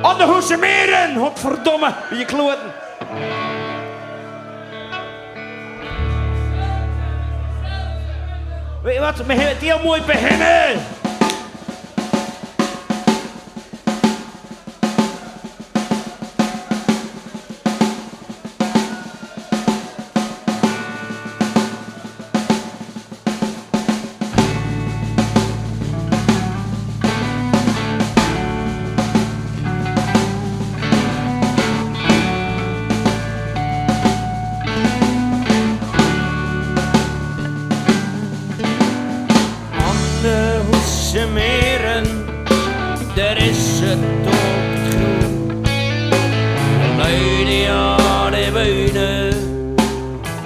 Aan de Hoesemeren, godverdomme, je kloten. Weet je wat, we gaan het heel mooi beginnen. Meren, daar is het ook groen. De lui die aan de buinen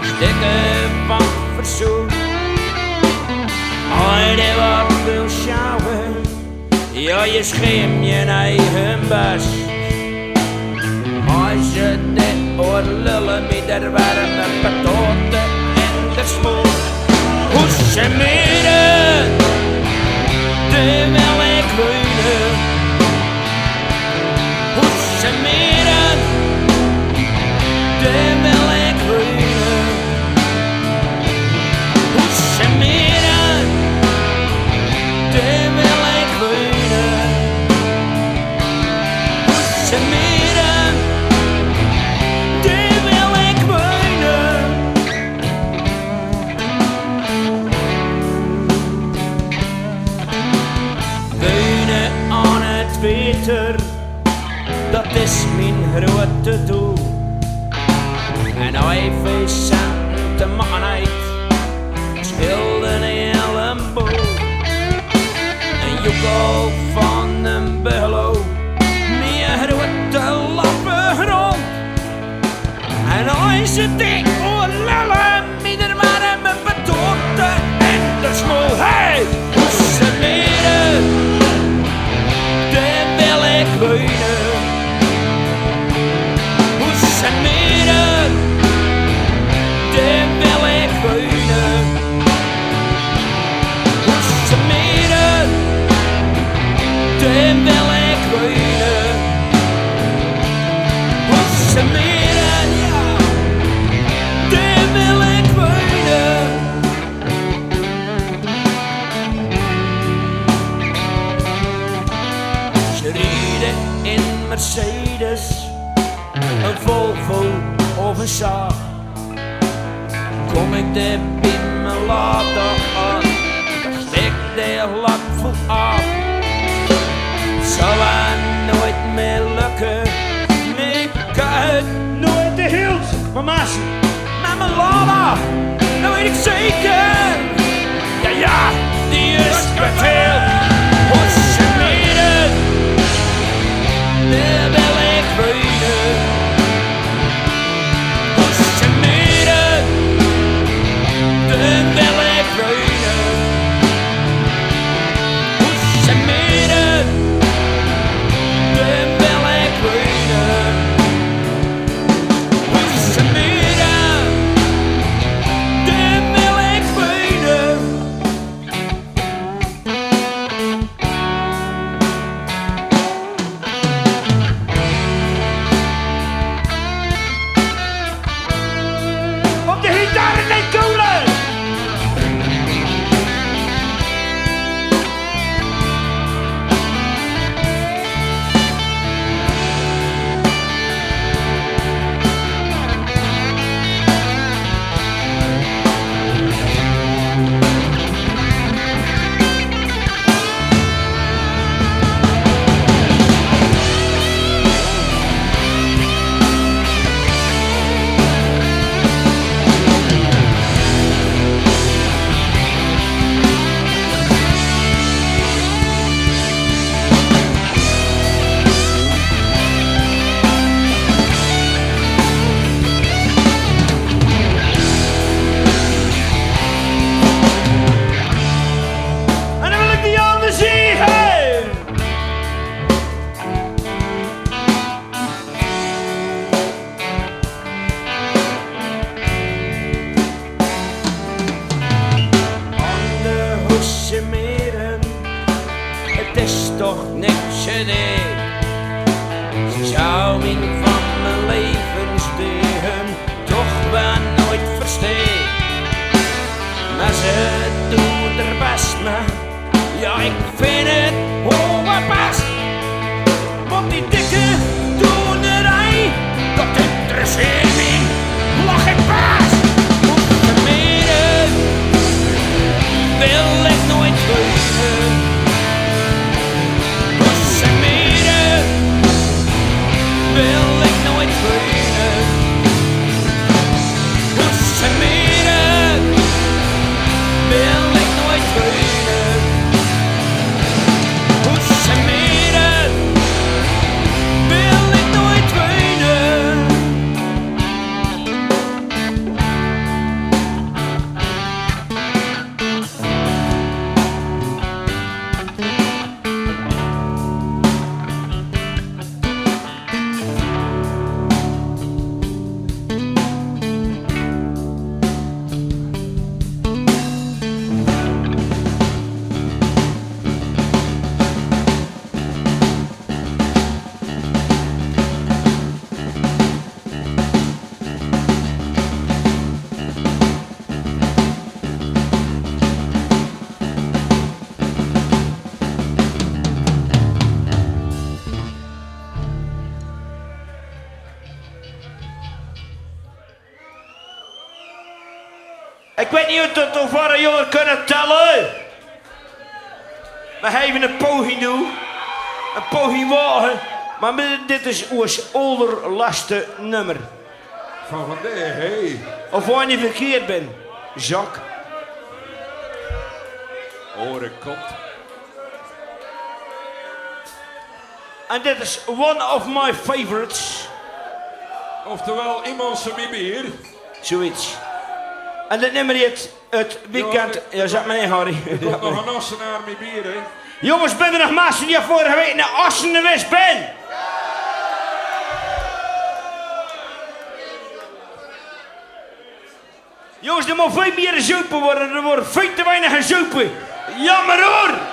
stikken van verzoen. Als je wat wil sjouwen, ja je scheem je eigen bas. Als je dit hoort lullen met de warme patoten en de smoel. Hoesemeren, de wil ik wonen. Hoesemeren, de wil ik wonen. Hoesemeren, de wil ik wonen. Hoesemeren, de wil ik wonen. Wonen aan het water, dat is mijn grote doel. En even centen te maken uit, scheelde een hele boel. Een joekel van een buffalo, meer grote lappen grond. En als je dik voor lullen, minder maar en mijn betoten en de smoel. Hey, Hoesemeren, daar wil ik wonen. Hoesemeren, daar wil ik wonen. Hoesemeren, daar wil ik wonen. Hoesemeren, ja, daar wil ik wonen. Ze rijden in Mercedes, een Volvo of een Saab. Kom ik de binnen later aan, stik de lak vol af. Zal het nooit meer lukken, ik kan Nooit de hield, mama's. met mijn lala, dat weet ik zeker. Ja, ja, die is verveeld. Hoesemeren, daar wil ik wonen. Hoesemeren, daar wil ik wonen. Hoesemeren, daar wil ik wonen. Hoesemeren, daar wil ik wonen. hou me van mijn levensdegen toch wel nooit versteen. Maar ze doet er best mee, ja ik vind het onbepast. Want die dikke doenerij, dat interesseert me, lach ik paas. Moet vermeren, wil ik nooit weten. Moet vermeren, wil ik nooit weten. Moet vermeren, wil ik nooit weten. Moet vermeren, wil ik nooit weten. Ik weet niet tot hoeveel jullie kunnen tellen. We hebben een poging doen. Een poging wagen. Maar dit is ons allerlaatste nummer. Van vandaag, hé. Of waar je verkeerd bent, Jacques. Orenkant. En dit is one of my favorites. Oftewel, iemand zijn bier. Zoiets. En dit nummer heet het weekend. Ja, zeg maar nee, Harry. Er komt nog een assenaar met bier, hè. Jongens, ben er nog mensen die vorige week naar Assen geweest ben? Jongens, er moet veel meer gezopen worden. Er wordt veel te weinig gezopen. Jammer hoor!